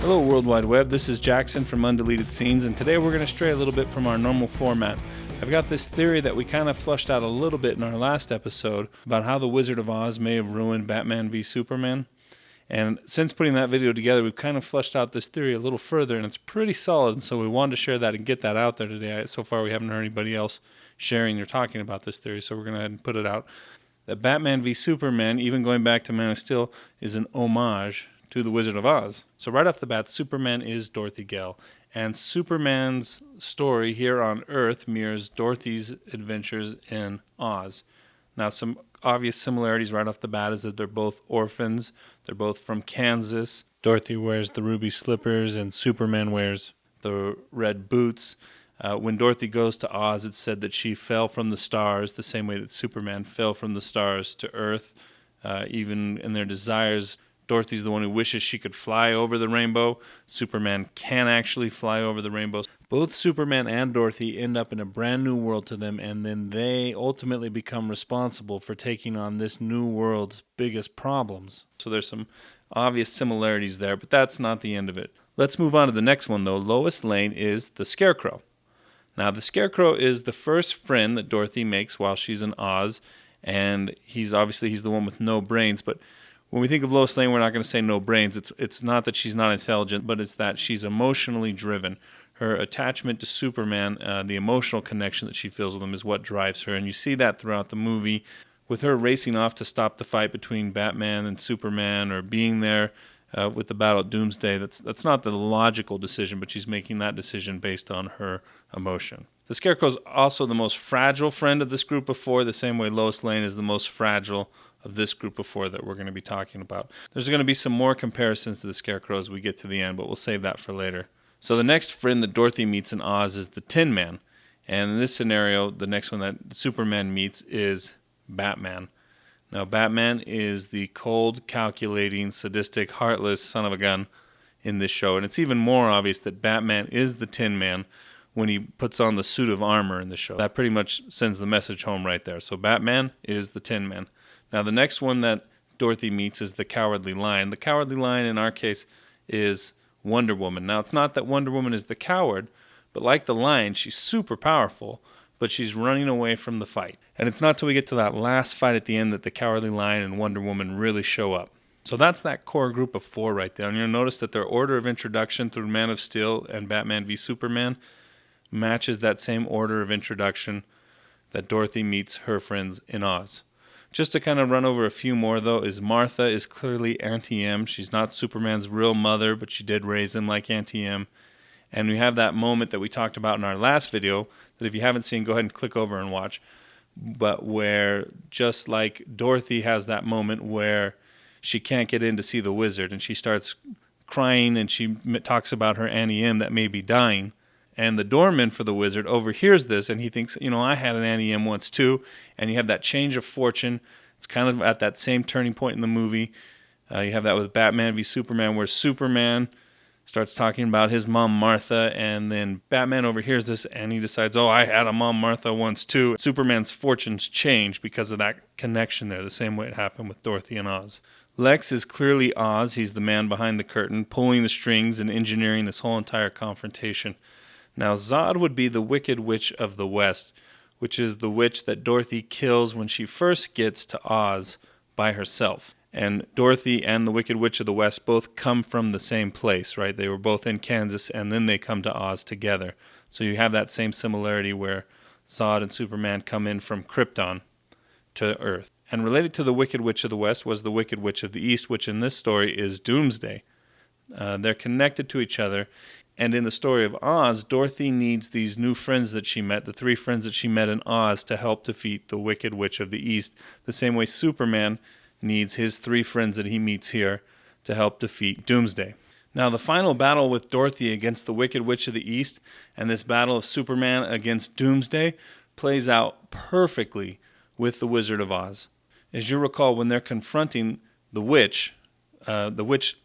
Hello World Wide Web, this is Jackson from Undeleted Scenes, and today we're going to stray a little bit from our normal format. I've got this theory that we kind of flushed out a little bit in our last episode about how the Wizard of Oz may have ruined Batman v Superman. And since putting that video together, we've kind of flushed out this theory a little further, and it's pretty solid, and so we wanted to share that and get that out there today. So far we haven't heard anybody else sharing or talking about this theory, so we're going to go ahead and put it out. That Batman v Superman, even going back to Man of Steel, is an homage to the Wizard of Oz. So right off the bat, Superman is Dorothy Gale, and Superman's story here on Earth mirrors Dorothy's adventures in Oz. Now, some obvious similarities right off the bat is that they're both orphans, they're both from Kansas. Dorothy wears the ruby slippers and Superman wears the red boots. When Dorothy goes to Oz, it's said that she fell from the stars the same way that Superman fell from the stars to Earth. Even in their desires, Dorothy's the one who wishes she could fly over the rainbow. Superman can actually fly over the rainbow. Both Superman and Dorothy end up in a brand new world to them, and then they ultimately become responsible for taking on this new world's biggest problems. So there's some obvious similarities there, but that's not the end of it. Let's move on to the next one, though. Lois Lane is the Scarecrow. Now, the Scarecrow is the first friend that Dorothy makes while she's in Oz, and he's the one with no brains, but when we think of Lois Lane, we're not going to say no brains. It's not that she's not intelligent, but it's that she's emotionally driven. Her attachment to Superman, the emotional connection that she feels with him, is what drives her. And you see that throughout the movie with her racing off to stop the fight between Batman and Superman, or being there with the battle at Doomsday. That's not the logical decision, but she's making that decision based on her emotion. The Scarecrow is also the most fragile friend of this group of four, the same way Lois Lane is the most fragile of this group of four that we're going to be talking about. There's going to be some more comparisons to the Scarecrow as we get to the end, but we'll save that for later. So the next friend that Dorothy meets in Oz is the Tin Man. And in this scenario, the next one that Superman meets is Batman. Now, Batman is the cold, calculating, sadistic, heartless son of a gun in this show. And it's even more obvious that Batman is the Tin Man when he puts on the suit of armor in the show. That pretty much sends the message home right there. So Batman is the Tin Man. Now, the next one that Dorothy meets is the Cowardly Lion. The Cowardly Lion, in our case, is Wonder Woman. Now, it's not that Wonder Woman is the coward, but like the lion, she's super powerful, but she's running away from the fight. And it's not till we get to that last fight at the end that the Cowardly Lion and Wonder Woman really show up. So that's that core group of four right there. And you'll notice that their order of introduction through Man of Steel and Batman v Superman matches that same order of introduction that Dorothy meets her friends in Oz. Just to kind of run over a few more, though, is Martha is clearly Auntie M. She's not Superman's real mother, but she did raise him like Auntie M. And we have that moment that we talked about in our last video that if you haven't seen, go ahead and click over and watch. But where, just like Dorothy has that moment where she can't get in to see the wizard, and she starts crying, and she talks about her Auntie M that may be dying. And the doorman for the wizard overhears this, and he thinks, I had an Auntie M once too. And you have that change of fortune. It's kind of at that same turning point in the movie. You have that with Batman v Superman, where Superman starts talking about his mom Martha, and then Batman overhears this, and he decides, I had a mom Martha once too. Superman's fortunes change because of that connection there, the same way it happened with Dorothy and Oz. Lex is clearly Oz. He's the man behind the curtain, pulling the strings and engineering this whole entire confrontation. Now, Zod would be the Wicked Witch of the West, which is the witch that Dorothy kills when she first gets to Oz by herself. And Dorothy and the Wicked Witch of the West both come from the same place, right? They were both in Kansas, and then they come to Oz together. So you have that same similarity where Zod and Superman come in from Krypton to Earth. And related to the Wicked Witch of the West was the Wicked Witch of the East, which in this story is Doomsday. They're connected to each other. And in the story of Oz, Dorothy needs these new friends that she met, the three friends that she met in Oz, to help defeat the Wicked Witch of the East, the same way Superman needs his three friends that he meets here to help defeat Doomsday. Now, the final battle with Dorothy against the Wicked Witch of the East and this battle of Superman against Doomsday plays out perfectly with the Wizard of Oz. As you recall, when they're confronting the witch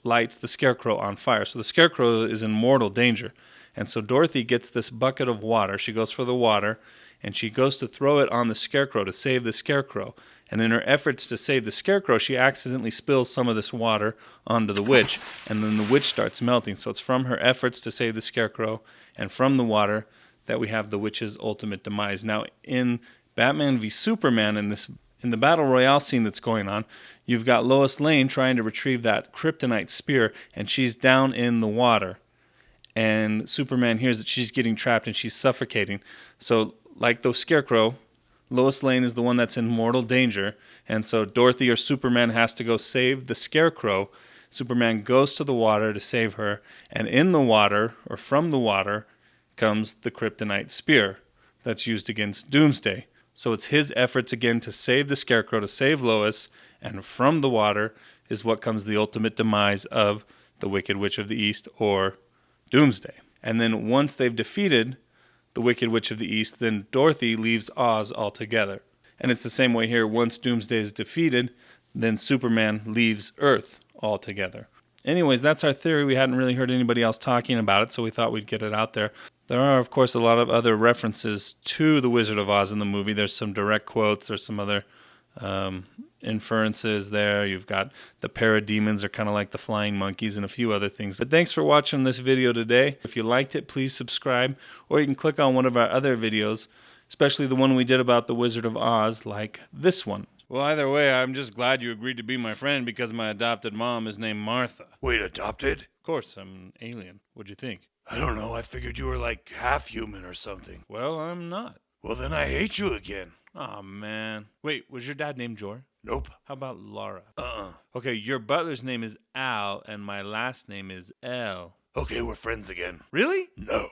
lights the Scarecrow on fire. So the Scarecrow is in mortal danger. And so Dorothy gets this bucket of water. She goes for the water, and she goes to throw it on the Scarecrow to save the Scarecrow. And in her efforts to save the Scarecrow, she accidentally spills some of this water onto the witch, and then the witch starts melting. So it's from her efforts to save the Scarecrow and from the water that we have the witch's ultimate demise. Now, in Batman v Superman, in the battle royale scene that's going on, you've got Lois Lane trying to retrieve that kryptonite spear, and she's down in the water. And Superman hears that she's getting trapped and she's suffocating. So, like the Scarecrow, Lois Lane is the one that's in mortal danger, and so Dorothy or Superman has to go save the Scarecrow. Superman goes to the water to save her, and in the water, or from the water, comes the kryptonite spear that's used against Doomsday. So it's his efforts again to save the Scarecrow, to save Lois, and from the water is what comes the ultimate demise of the Wicked Witch of the East, or Doomsday. And then once they've defeated the Wicked Witch of the East, then Dorothy leaves Oz altogether. And it's the same way here. Once Doomsday is defeated, then Superman leaves Earth altogether. Anyways, that's our theory. We hadn't really heard anybody else talking about it, so we thought we'd get it out there. There are, of course, a lot of other references to The Wizard of Oz in the movie. There's some direct quotes. There's some other inferences there. You've got the parademons are kind of like the flying monkeys and a few other things. But thanks for watching this video today. If you liked it, please subscribe, or you can click on one of our other videos, especially the one we did about the Wizard of Oz, like this one. Well, either way, I'm just glad you agreed to be my friend because my adopted mom is named Martha. Wait, adopted? Of course, I'm an alien. What'd you think? I don't know. I figured you were like half human or something. Well, I'm not. Well, then I hate you again. Aw, man. Wait, was your dad named Jor? Nope. How about Laura? Uh-uh. Okay, your butler's name is Al, and my last name is L. Okay, we're friends again. Really? No.